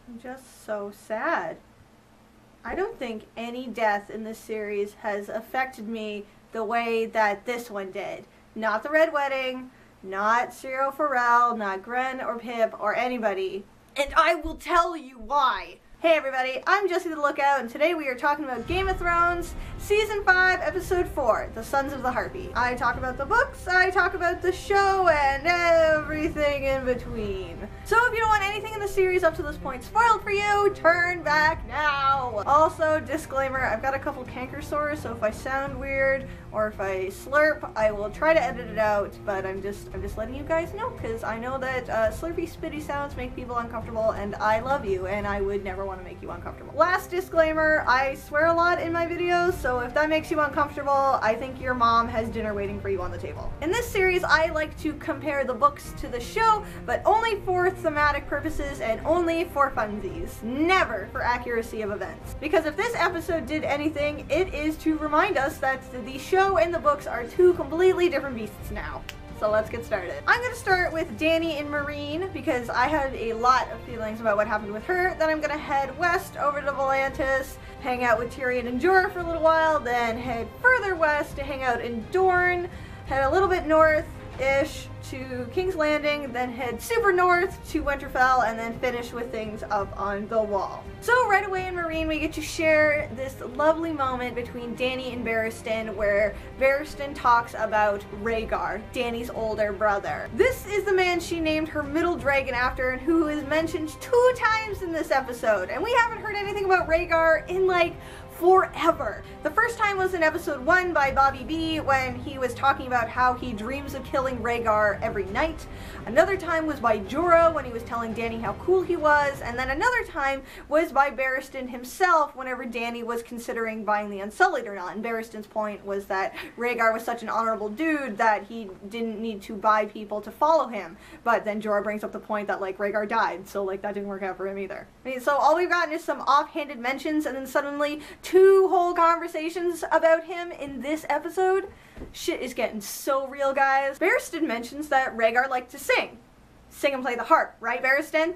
I'm just so sad. I don't think any death in this series has affected me the way that this one did. Not the Red Wedding, not Cyril Farrell, not Gren or Pip or anybody. And I will tell you why. Hey everybody, I'm Jessie the Lookout, and today we are talking about Game of Thrones, Season 5, Episode 4, The Sons of the Harpy. I talk about the books, I talk about the show, and everything in between. So if you don't want anything in the series up to this point spoiled for you, turn back now! Also, disclaimer, I've got a couple canker sores, so if I sound weird, or if I slurp, I will try to edit it out, but I'm just letting you guys know, because I know that slurpy, spitty sounds make people uncomfortable, and I love you, and I would never want to make you uncomfortable. Last disclaimer, I swear a lot in my videos, so if that makes you uncomfortable, I think your mom has dinner waiting for you on the table. In this series, I like to compare the books to the show, but only for thematic purposes and only for funsies. Never for accuracy of events. Because if this episode did anything, it is to remind us that the show and the books are two completely different beasts now. So let's get started. I'm going to start with Dany and Meereen because I had a lot of feelings about what happened with her. Then I'm going to head west over to Volantis, hang out with Tyrion and Jorah for a little while, then head further west to hang out in Dorne, head a little bit north-ish to King's Landing, then head super north to Winterfell, and then finish with things up on the Wall. So right away in Meereen we get to share this lovely moment between Dany and Barristan where Barristan talks about Rhaegar, Dany's older brother. This is the man she named her middle dragon after and who is mentioned 2 times in this episode, and we haven't heard anything about Rhaegar in like forever. The first time was in episode 1 by Bobby B when he was talking about how he dreams of killing Rhaegar every night. Another time was by Jorah when he was telling Dany how cool he was, and then another time was by Barristan himself whenever Dany was considering buying the Unsullied or not. And Barristan's point was that Rhaegar was such an honorable dude that he didn't need to buy people to follow him. But then Jorah brings up the point that like Rhaegar died, so like that didn't work out for him either. I mean, so all we've gotten is some offhanded mentions and then suddenly 2 whole conversations about him in this episode. Shit is getting so real, guys. Barristan mentions that Rhaegar liked to sing. Sing and play the harp, right, Barristan?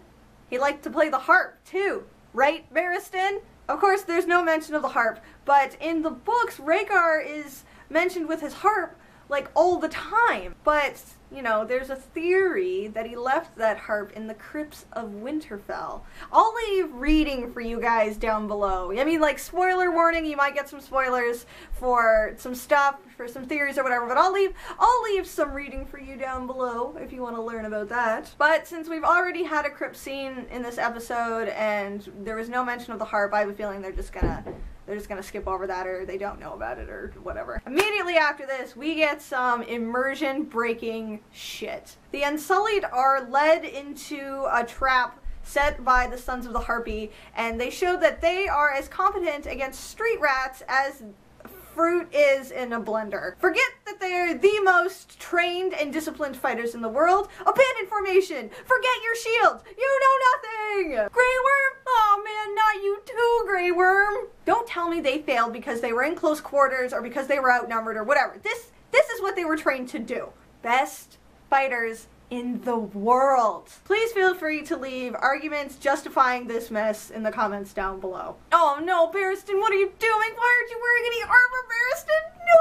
He liked to play the harp, too. Right, Barristan? Of course, there's no mention of the harp, but in the books, Rhaegar is mentioned with his harp, like, all the time. But, you know, there's a theory that he left that harp in the crypts of Winterfell. I'll leave reading for you guys down below. I mean, like, spoiler warning, you might get some spoilers for some stuff, for some theories or whatever, but I'll leave some reading for you down below if you want to learn about that. But since we've already had a crypt scene in this episode and there was no mention of the harp, I have a feeling they're just gonna skip over that, or they don't know about it, or whatever. Immediately after this, we get some immersion-breaking shit. The Unsullied are led into a trap set by the Sons of the Harpy, and they show that they are as competent against street rats as fruit is in a blender. Forget that they're the most trained and disciplined fighters in the world. Abandon formation! Forget your shields! You know nothing! Grey Worm? Oh man, not you too, Grey Worm! Don't tell me they failed because they were in close quarters or because they were outnumbered or whatever. This is what they were trained to do. Best fighters in the world. Please feel free to leave arguments justifying this mess in the comments down below. Oh no, Barristan, what are you doing? Why aren't you wearing any armor, Barristan? No,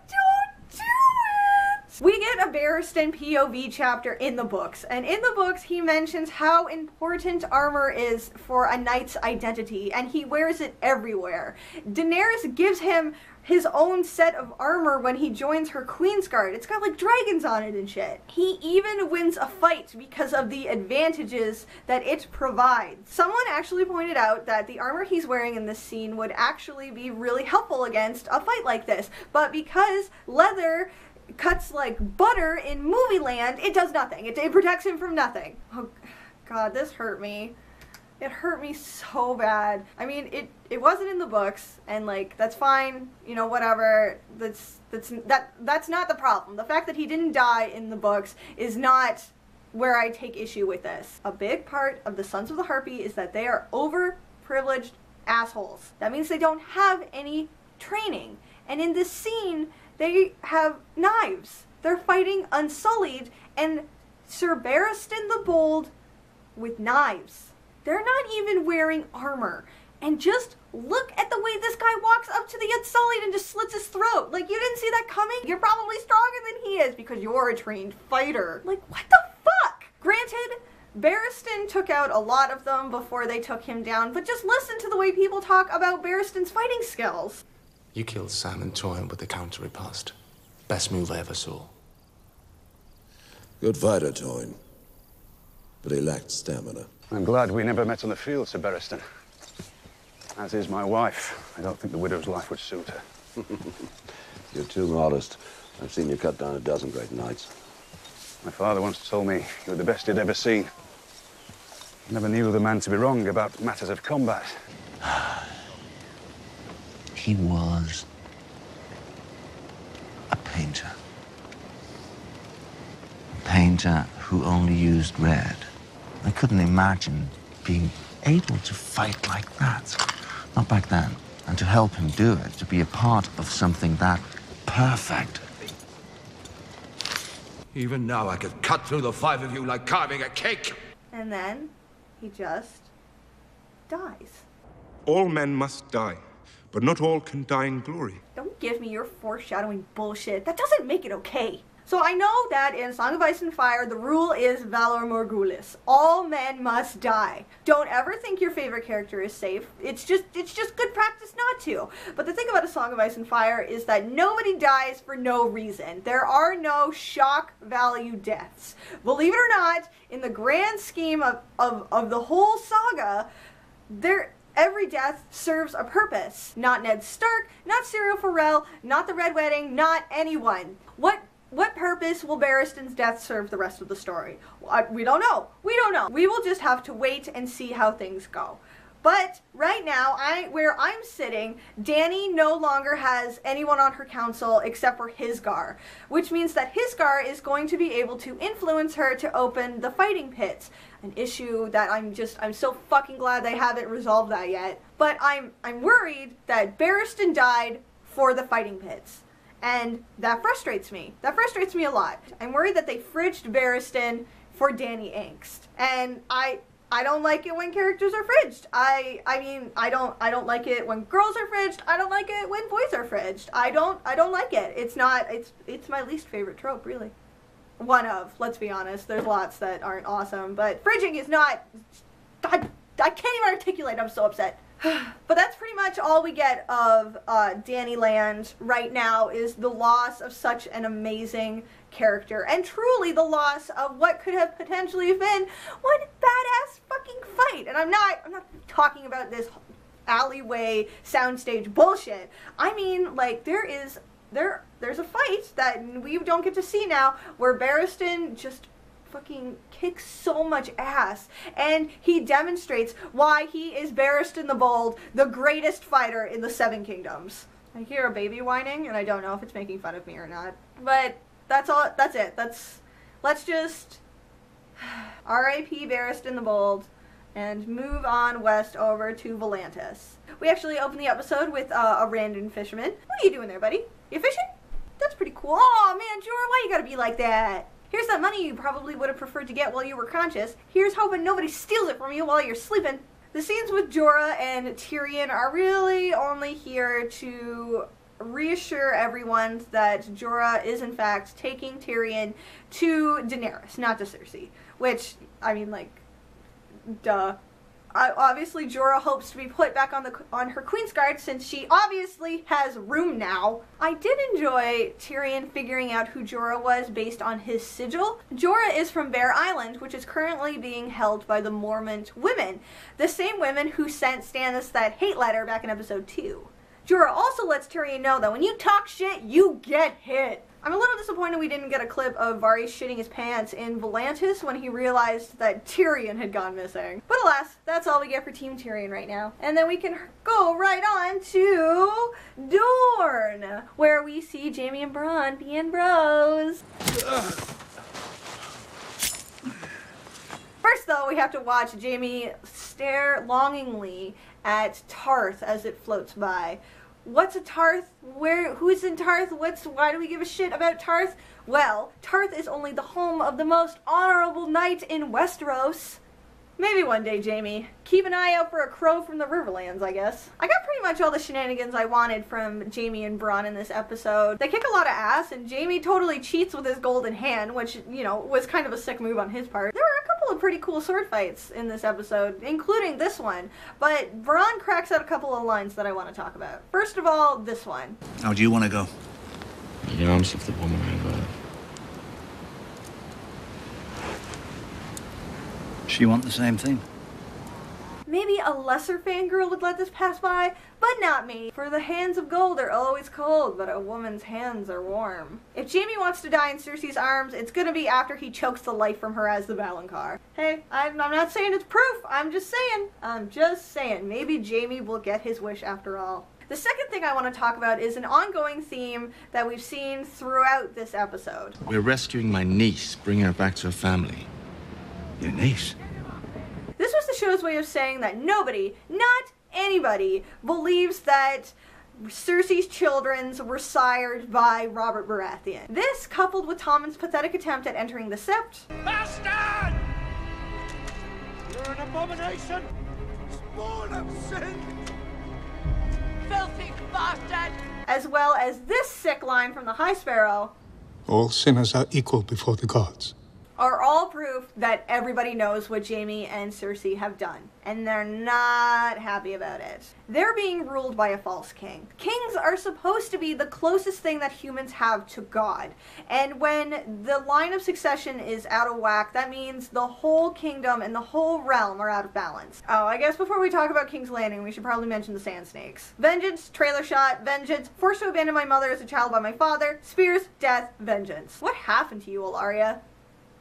don't do it! We get a Barristan POV chapter in the books, and in the books he mentions how important armor is for a knight's identity, and he wears it everywhere. Daenerys gives him his own set of armor when he joins her Queensguard. It's got like dragons on it and shit. He even wins a fight because of the advantages that it provides. Someone actually pointed out that the armor he's wearing in this scene would actually be really helpful against a fight like this, but because leather cuts like butter in movie land, it does nothing. It protects him from nothing. Oh god, this hurt me. It hurt me so bad. I mean, it wasn't in the books, and like that's fine, you know, whatever. That's not the problem. The fact that he didn't die in the books is not where I take issue with this. A big part of the Sons of the Harpy is that they are overprivileged assholes. That means they don't have any training. And in this scene, they have knives. They're fighting Unsullied and Sir Barristan the Bold with knives. They're not even wearing armor. And just look at the way this guy walks up to the Unsullied and just slits his throat. Like, you didn't see that coming? You're probably stronger than he is because you're a trained fighter. Like, what the fuck? Granted, Barristan took out a lot of them before they took him down, but just listen to the way people talk about Barristan's fighting skills. You killed Sam and Thoery with the counter riposte. Best move I ever saw. Good fighter, Thoery. But he lacked stamina. I'm glad we never met on the field, Sir Barristan. As is my wife. I don't think the widow's life would suit her. You're too modest. I've seen you cut down a dozen great knights. My father once told me you were the best he'd ever seen. I never knew the man to be wrong about matters of combat. He was a painter. A painter who only used red. I couldn't imagine being able to fight like that. Not back then. And to help him do it, to be a part of something that perfect. Even now I could cut through the five of you like carving a cake. And then he just dies. All men must die, but not all can die in glory. Don't give me your foreshadowing bullshit. That doesn't make it okay. So I know that in Song of Ice and Fire, the rule is Valor Morgulis. All men must die. Don't ever think your favorite character is safe. It's just good practice not to. But the thing about A Song of Ice and Fire is that nobody dies for no reason. There are no shock value deaths. Believe it or not, in the grand scheme of the whole saga, every death serves a purpose. Not Ned Stark, not Syrio Forel, not the Red Wedding, not anyone. What purpose will Barristan's death serve the rest of the story? We don't know. We don't know. We will just have to wait and see how things go. But right now, where I'm sitting, Dany no longer has anyone on her council except for Hizgar, which means that Hizgar is going to be able to influence her to open the fighting pits. An issue that I'm so fucking glad they haven't resolved that yet. But I'm worried that Barristan died for the fighting pits. And that frustrates me. That frustrates me a lot. I'm worried that they fridged Barristan for Dany angst. And I don't like it when characters are fridged. I mean, I don't like it when girls are fridged. I don't like it when boys are fridged. I don't like it. It's my least favorite trope, really. One of, let's be honest. There's lots that aren't awesome, but fridging is not, I can't even articulate. I'm so upset. But that's pretty much all we get of Dany Land right now, is the loss of such an amazing character, and truly the loss of what could have potentially been one badass fucking fight. And I'm not talking about this alleyway soundstage bullshit. I mean, like, there's a fight that we don't get to see now where Barristan just fucking kicks so much ass, and he demonstrates why he is Barristan the Bold, the greatest fighter in the Seven Kingdoms. I hear a baby whining, and I don't know if it's making fun of me or not. But that's all. That's it. Let's just R.I.P. Barristan the Bold and move on west over to Volantis. We actually opened the episode with a random fisherman. What are you doing there, buddy? You fishing? That's pretty cool. Oh man, Jorah, why you gotta be like that? Here's that money you probably would have preferred to get while you were conscious. Here's hoping nobody steals it from you while you're sleeping. The scenes with Jorah and Tyrion are really only here to reassure everyone that Jorah is in fact taking Tyrion to Daenerys, not to Cersei. Which, I mean, like, duh. Obviously, Jorah hopes to be put back on her Queen's Guard since she obviously has room now. I did enjoy Tyrion figuring out who Jorah was based on his sigil. Jorah is from Bear Island, which is currently being held by the Mormont women, the same women who sent Stannis that hate letter back in episode 2. Jorah also lets Tyrion know that when you talk shit, you get hit. I'm a little disappointed we didn't get a clip of Varys shitting his pants in Volantis when he realized that Tyrion had gone missing. But alas, that's all we get for Team Tyrion right now. And then we can go right on to Dorne, where we see Jaime and Bronn being bros. First though, we have to watch Jaime stare longingly at Tarth as it floats by. What's a Tarth? Who's in Tarth? Why do we give a shit about Tarth? Well, Tarth is only the home of the most honorable knight in Westeros. Maybe one day, Jaime. Keep an eye out for a crow from the Riverlands, I guess. I got pretty much all the shenanigans I wanted from Jaime and Bronn in this episode. They kick a lot of ass, and Jaime totally cheats with his golden hand, which, you know, was kind of a sick move on his part. There were a couple of pretty cool sword fights in this episode, including this one, but Bronn cracks out a couple of lines that I want to talk about. First of all, this one. How do you want to go? In the arms of the woman I love. She want the same thing? Maybe a lesser fangirl would let this pass by, but not me. For the hands of gold are always cold, but a woman's hands are warm. If Jaime wants to die in Cersei's arms, it's gonna be after he chokes the life from her as the Valonqar. Hey, I'm not saying it's proof, I'm just saying. Maybe Jaime will get his wish after all. The second thing I want to talk about is an ongoing theme that we've seen throughout this episode. We're rescuing my niece, bringing her back to her family. Your niece? This was the show's way of saying that nobody, not anybody, believes that Cersei's children were sired by Robert Baratheon. This, coupled with Tommen's pathetic attempt at entering the Sept, Bastard! You're an abomination! Spawn of sin! Filthy bastard! as well as this sick line from the High Sparrow, all sinners are equal before the gods, are all proof that everybody knows what Jaime and Cersei have done, and they're not happy about it. They're being ruled by a false king. Kings are supposed to be the closest thing that humans have to God, and when the line of succession is out of whack, that means the whole kingdom and the whole realm are out of balance. Oh, I guess before we talk about King's Landing, we should probably mention the Sand Snakes. Vengeance, trailer shot, vengeance, forced to abandon my mother as a child by my father, spears, death, vengeance. What happened to you, Ilaria?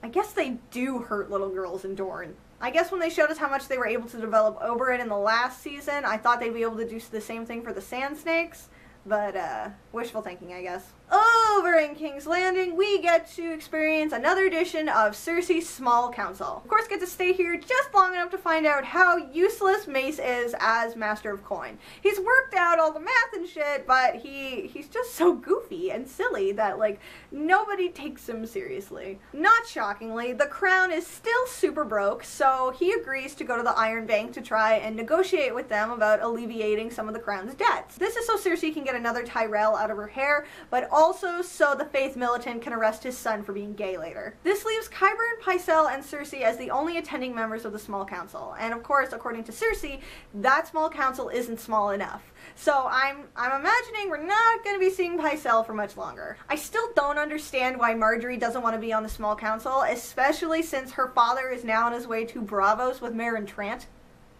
I guess they do hurt little girls in Dorne. I guess when they showed us how much they were able to develop Oberyn in the last season, I thought they'd be able to do the same thing for the Sand Snakes. But, wishful thinking, I guess. Over in King's Landing, we get to experience another edition of Cersei's Small Council. Of course, get to stay here just long enough to find out how useless Mace is as Master of Coin. He's worked out all the math and shit, but he's just so goofy and silly that, like, nobody takes him seriously. Not shockingly, the Crown is still super broke, so he agrees to go to the Iron Bank to try and negotiate with them about alleviating some of the Crown's debts. This is so Cersei can get another Tyrell out of her hair, but also so the Faith Militant can arrest his son for being gay later. This leaves Qyburn, Pycelle, and Cersei as the only attending members of the Small Council. And of course, according to Cersei, that Small Council isn't small enough. So I'm imagining we're not going to be seeing Pycelle for much longer. I still don't understand why Marjorie doesn't want to be on the Small Council, especially since her father is now on his way to Braavos with Meryn Trant.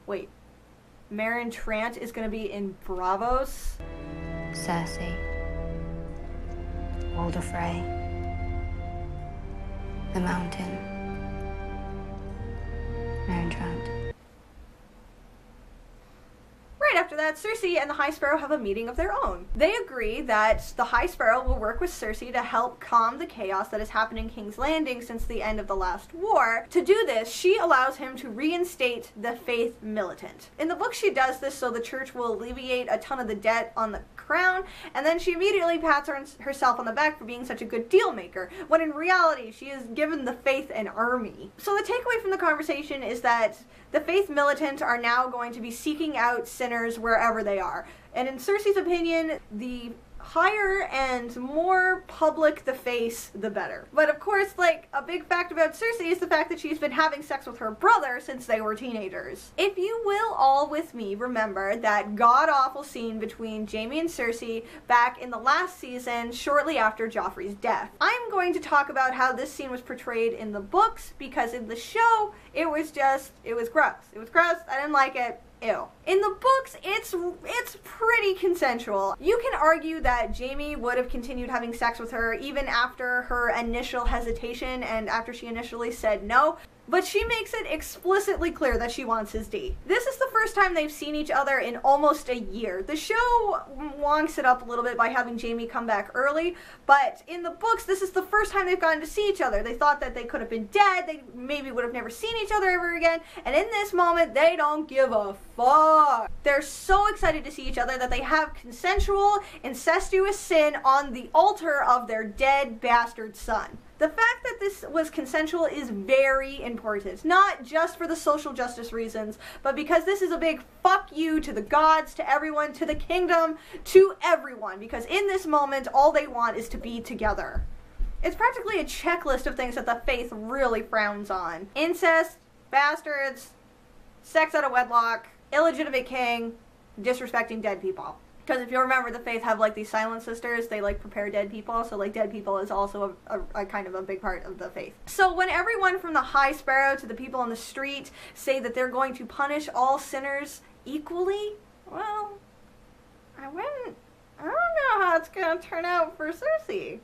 Wait, Meryn Trant is going to be in Braavos? Cersei, Walder Frey, the Mountain, Meryn Trant. Right after that, Cersei and the High Sparrow have a meeting of their own. They agree that the High Sparrow will work with Cersei to help calm the chaos that has happened in King's Landing since the end of the last war. To do this, she allows him to reinstate the Faith Militant. In the book, she does this so the church will alleviate a ton of the debt on the Crown, and then she immediately pats herself on the back for being such a good deal maker, when in reality, she has given the Faith an army. So the takeaway from the conversation is that the Faith Militant are now going to be seeking out sinners wherever they are. And in Cersei's opinion, the higher and more public the face, the better. But of course, like, a big fact about Cersei is the fact that she's been having sex with her brother since they were teenagers. If you will all with me remember that god-awful scene between Jaime and Cersei back in the last season, shortly after Joffrey's death. I'm going to talk about how this scene was portrayed in the books, because in the show, it was gross. It was gross, I didn't like it. Ew. In the books, it's pretty consensual. You can argue that Jaime would have continued having sex with her even after her initial hesitation and after she initially said no, but she makes it explicitly clear that she wants his D. This is the first time they've seen each other in almost a year. The show wonks it up a little bit by having Jaime come back early, but in the books, this is the first time they've gotten to see each other. They thought that they could have been dead, they maybe would have never seen each other ever again, and in this moment, they don't give a fuck. They're so excited to see each other that they have consensual, incestuous sin on the altar of their dead bastard son. The fact that this was consensual is very important, not just for the social justice reasons, but because this is a big fuck you to the gods, to everyone, to the kingdom, to everyone, because in this moment, all they want is to be together. It's practically a checklist of things that the faith really frowns on. Incest, bastards, sex out of wedlock, illegitimate king, disrespecting dead people. Because if you remember, the faith have like these silent sisters, they like prepare dead people, so like dead people is also a kind of a big part of the faith. So when everyone from the High Sparrow to the people on the street say that they're going to punish all sinners equally, well, I don't know how it's going to turn out for Cersei.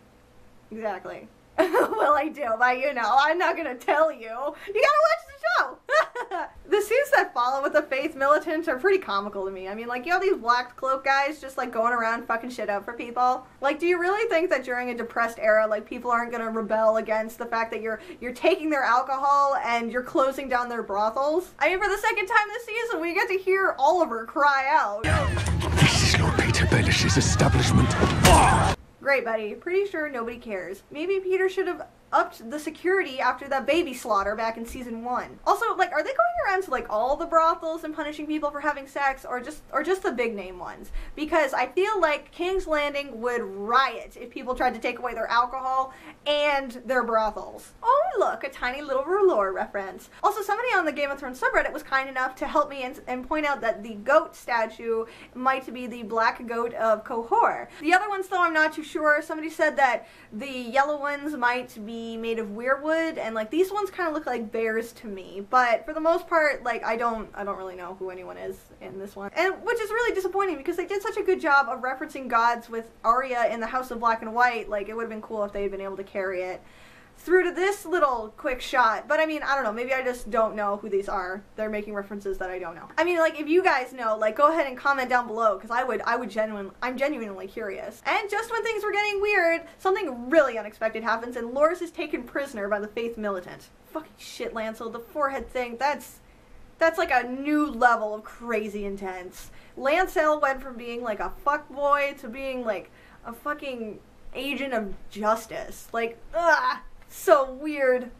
Exactly. Well, I do, but you know, I'm not going to tell you. You gotta watch the show! The scenes that follow with the faith militants are pretty comical to me. I mean, like, you know these black cloak guys just, like, going around fucking shit up for people? Like, do you really think that during a depressed era, like, people aren't gonna rebel against the fact that you're taking their alcohol and you're closing down their brothels? I mean, for the second time this season, we get to hear Oliver cry out. This is Lord Peter Baelish's establishment. Great, buddy. Pretty sure nobody cares. Maybe Peter should have upped the security after that baby slaughter back in season 1. Also, like, are they going around to, like, all the brothels and punishing people for having sex, or just the big name ones? Because I feel like King's Landing would riot if people tried to take away their alcohol and their brothels. Oh, look, a tiny little R'hllor reference. Also, somebody on the Game of Thrones subreddit was kind enough to help me and point out that the goat statue might be the black goat of Qohor. The other ones, though, I'm not too sure. Somebody said that the yellow ones might be made of weirwood, and like these ones kind of look like bears to me, but for the most part, like I don't really know who anyone is in this one, and which is really disappointing because they did such a good job of referencing gods with Arya in the House of Black and White. Like, it would have been cool if they had been able to carry it through to this little quick shot. But I mean, I don't know, maybe I just don't know who these are. They're making references that I don't know. I mean, like, if you guys know, like, go ahead and comment down below, because I'm genuinely curious. And just when things were getting weird, something really unexpected happens, and Loras is taken prisoner by the Faith Militant. Fucking shit, Lancel, the forehead thing, that's like a new level of crazy intense. Lancel went from being like a fuckboy to being like a fucking agent of justice. Like, ugh. So weird.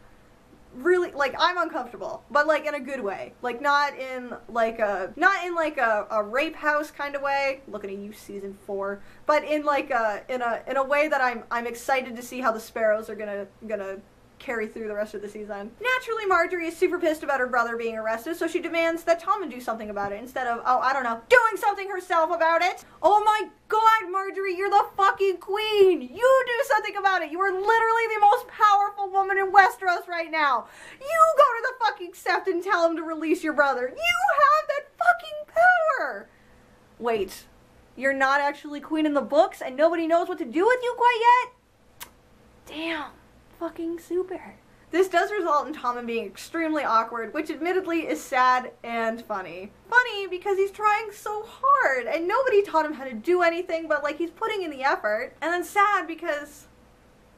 Really, like, I'm uncomfortable, but like in a good way. Like, not in like a rape house kind of way. Looking at you, season 4. But in like in a way that I'm excited to see how the Sparrows are gonna carry through the rest of the season. Naturally, Marjorie is super pissed about her brother being arrested, so she demands that Tommen do something about it instead of, oh, I don't know, doing something herself about it. Oh my god, Marjorie, you're the fucking queen! You do something about it! You are literally the most powerful woman in Westeros right now! You go to the fucking Sept and tell him to release your brother! You have that fucking power! Wait, you're not actually queen in the books and nobody knows what to do with you quite yet? Damn. Fucking super. This does result in Tommen being extremely awkward, which admittedly is sad and funny. Funny because he's trying so hard and nobody taught him how to do anything, but like he's putting in the effort. And then sad because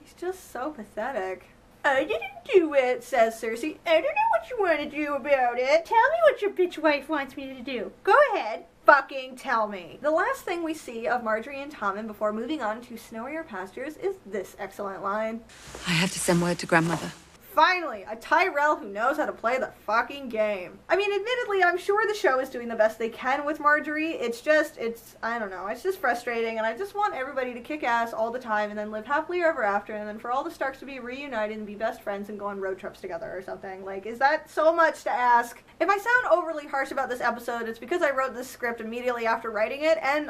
he's just so pathetic. I didn't do it, says Cersei. I don't know what you want to do about it. Tell me what your bitch wife wants me to do. Go ahead. Fucking tell me. The last thing we see of Marjorie and Tommen before moving on to snowier pastures is this excellent line. I have to send word to grandmother. Finally, a Tyrell who knows how to play the fucking game. I mean, admittedly, I'm sure the show is doing the best they can with Marjorie. I don't know, it's just frustrating, and I just want everybody to kick ass all the time and then live happily ever after, and then for all the Starks to be reunited and be best friends and go on road trips together or something. Like, is that so much to ask? If I sound overly harsh about this episode, it's because I wrote this script immediately after writing it, and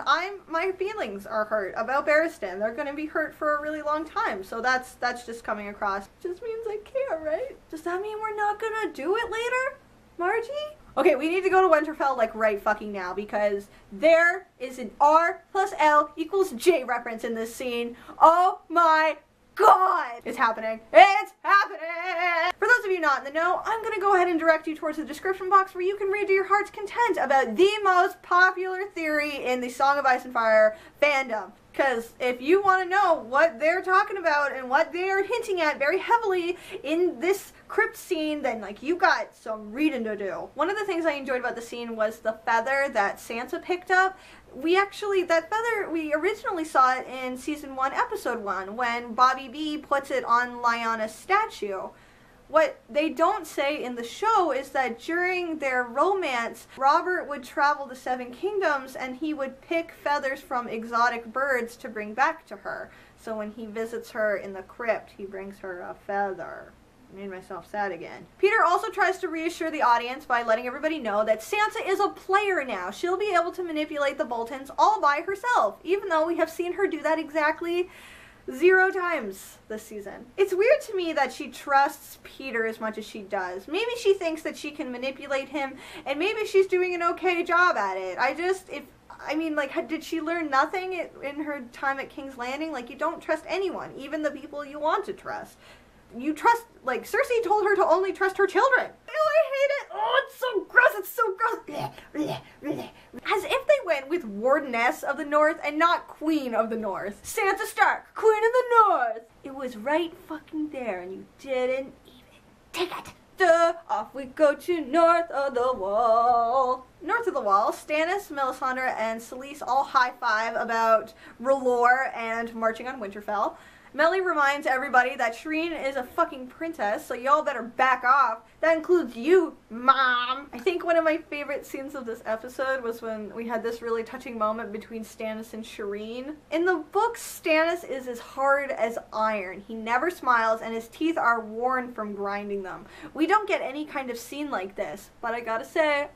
my feelings are hurt about Barristan. They're gonna be hurt for a really long time, so that's just coming across. Just means I care, right? Does that mean we're not gonna do it later, Margie? Okay, we need to go to Winterfell, like, right fucking now, because there is an R+L = J reference in this scene. Oh my god! It's happening. It's happening! For those of you not in the know, I'm gonna go ahead and direct you towards the description box where you can read to your heart's content about the most popular theory in the Song of Ice and Fire fandom. Because if you want to know what they're talking about and what they are hinting at very heavily in this crypt scene, then like you got some reading to do. One of the things I enjoyed about the scene was the feather that Sansa picked up. That feather, we originally saw it in season 1, episode 1, when Bobby B puts it on Lyanna's statue. What they don't say in the show is that during their romance, Robert would travel the 7 kingdoms and he would pick feathers from exotic birds to bring back to her. So when he visits her in the crypt, he brings her a feather. Made myself sad again. Peter also tries to reassure the audience by letting everybody know that Sansa is a player now. She'll be able to manipulate the Boltons all by herself, even though we have seen her do that exactly 0 times this season. It's weird to me that she trusts Peter as much as she does. Maybe she thinks that she can manipulate him, and maybe she's doing an okay job at it. Did she learn nothing in her time at King's Landing? Like, you don't trust anyone, even the people you want to trust. You trust, like, Cersei told her to only trust her children. Ew, I hate it. Oh, it's so gross. It's so gross. As if they went with Wardeness of the North and not Queen of the North. Sansa Stark, Queen of the North. It was right fucking there, and you didn't even take it. Duh, off we go to North of the Wall. North of the Wall, Stannis, Melisandre, and Selyse all high-five about R'hllor and marching on Winterfell. Melly reminds everybody that Shireen is a fucking princess, so y'all better back off. That includes you, Mom. I think one of my favorite scenes of this episode was when we had this really touching moment between Stannis and Shireen. In the books, Stannis is as hard as iron. He never smiles, and his teeth are worn from grinding them. We don't get any kind of scene like this, but I gotta say,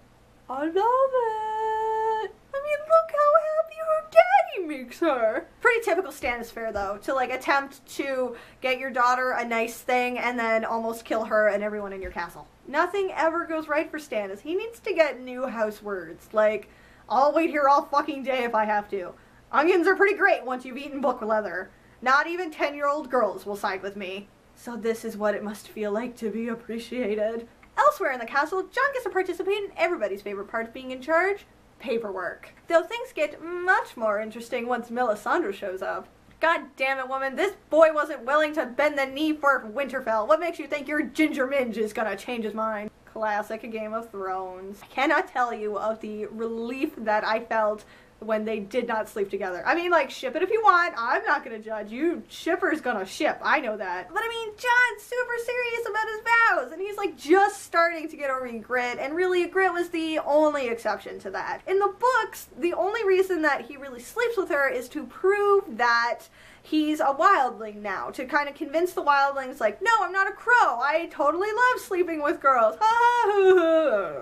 I love it. I mean, look how happy her daddy makes her. Pretty typical Stannis fare, though, to like attempt to get your daughter a nice thing and then almost kill her and everyone in your castle. Nothing ever goes right for Stannis. He needs to get new house words. Like, I'll wait here all fucking day if I have to. Onions are pretty great once you've eaten book leather. Not even 10-year-old girls will side with me. So this is what it must feel like to be appreciated. Elsewhere in the castle, Jon gets to participate in everybody's favorite part of being in charge. Paperwork. Though things get much more interesting once Melisandre shows up. God damn it, woman, this boy wasn't willing to bend the knee for Winterfell. What makes you think your ginger minge is gonna change his mind? Classic Game of Thrones. I cannot tell you of the relief that I felt when they did not sleep together. I mean, like, ship it if you want. I'm not gonna judge. You shipper's gonna ship. I know that. But I mean, Jon's super serious about his vows, and he's like just starting to get over Ygritte, and really Ygritte was the only exception to that. In the books, the only reason that he really sleeps with her is to prove that he's a wildling now, to kind of convince the wildlings, like, no, I'm not a crow. I totally love sleeping with girls.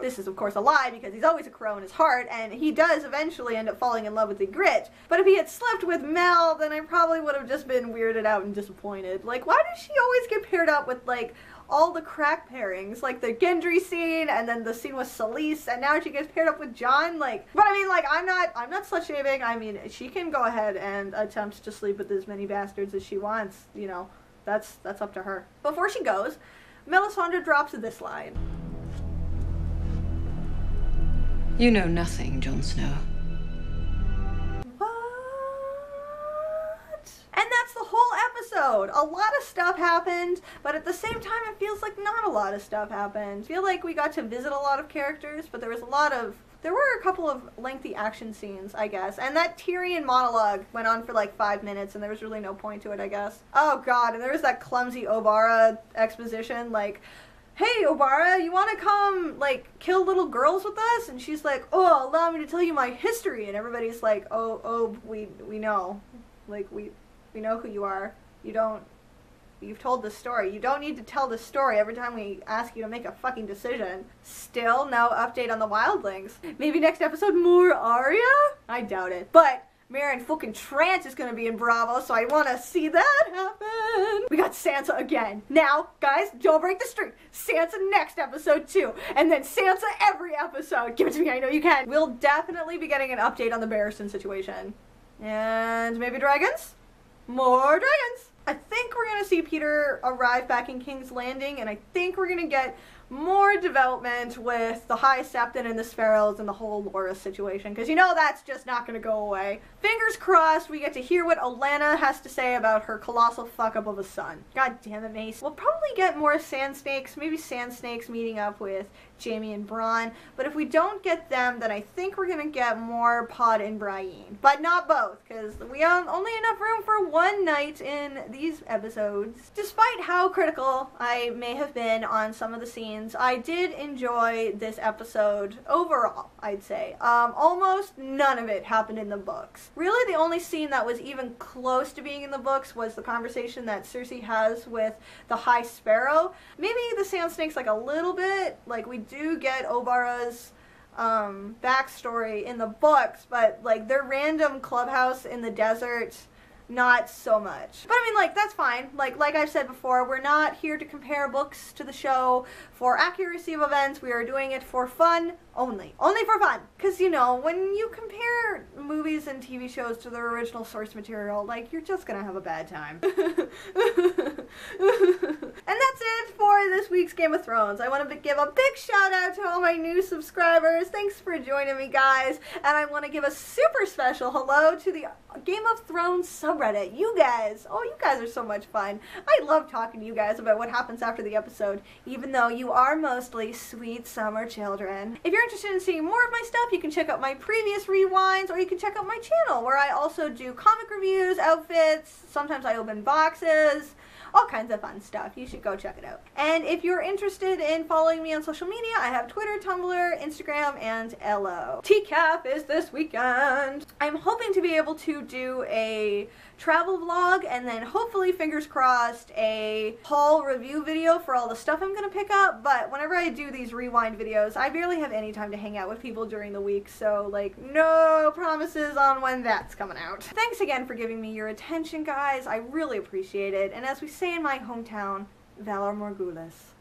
This is, of course, a lie, because he's always a crow in his heart, and he does eventually end up falling in love with Ygritte. But if he had slept with Mel, then I probably would have just been weirded out and disappointed. Like, why does she always get paired up with, like, all the crack pairings, like the Gendry scene, and then the scene with Selyse, and now she gets paired up with Jon, like, but I mean, like, I'm not slut shaming. I mean, she can go ahead and attempt to sleep with as many bastards as she wants, you know, that's up to her. Before she goes, Melisandre drops this line. You know nothing, Jon Snow. And that's the whole episode. A lot of stuff happened, but at the same time it feels like not a lot of stuff happened. I feel like we got to visit a lot of characters, but there were a couple of lengthy action scenes, I guess. And that Tyrion monologue went on for like 5 minutes, and there was really no point to it, I guess. Oh god, and there was that clumsy Obara exposition, like, hey, Obara, you want to come, like, kill little girls with us? And she's like, oh, allow me to tell you my history. And everybody's like, oh, we know. Like, we know who you are. You've told the story. You don't need to tell the story every time we ask you to make a fucking decision. Still no update on the wildlings. Maybe next episode more Arya? I doubt it. But Meryn fucking Trant is gonna be in Bravo, so I wanna see that happen. We got Sansa again. Now, guys, don't break the streak. Sansa next episode too. And then Sansa every episode. Give it to me, I know you can. We'll definitely be getting an update on the Barristan situation. And maybe dragons? More dragons! I think we're gonna see Peter arrive back in King's Landing, and I think we're gonna get more development with the High Septon and the Sparrows and the whole Laura situation, because you know that's just not going to go away. Fingers crossed we get to hear what Olenna has to say about her colossal fuck-up of a son. God damn it, Mace. We'll probably get more Sand Snakes, maybe Sand Snakes meeting up with Jaime and Bronn, but if we don't get them, then I think we're going to get more Pod and Brienne. But not both, because we have only enough room for one night in these episodes. Despite how critical I may have been on some of the scenes, I did enjoy this episode overall, I'd say. Almost none of it happened in the books. Really, the only scene that was even close to being in the books was the conversation that Cersei has with the High Sparrow. Maybe the Sand Snakes like a little bit, like we do get Obara's backstory in the books, but like their random clubhouse in the desert, not so much. But I mean, like, that's fine. Like I've said before, we're not here to compare books to the show for accuracy of events. We are doing it for fun only. Only for fun. Because, you know, when you compare movies and TV shows to their original source material, like, you're just gonna have a bad time. And that's it for this week's Game of Thrones. I want to give a big shout out to all my new subscribers. Thanks for joining me, guys. And I want to give a super special hello to the Game of Thrones subreddit. You guys, oh, you guys are so much fun. I love talking to you guys about what happens after the episode, even though you are mostly sweet summer children. If you're interested in seeing more of my stuff, you can check out my previous rewinds, or you can check out my channel, where I also do comic reviews, outfits, sometimes I open boxes, all kinds of fun stuff. You should go check it out. And if you're interested in following me on social media, I have Twitter, Tumblr, Instagram, and LO. TCAF is this weekend. I'm hoping to be able to do a travel vlog, and then hopefully, fingers crossed, a haul review video for all the stuff I'm gonna pick up. But whenever I do these rewind videos, I barely have any time to hang out with people during the week, so like no promises on when that's coming out. Thanks again for giving me your attention, guys. I really appreciate it. And as we say in my hometown, Valor Morgulis.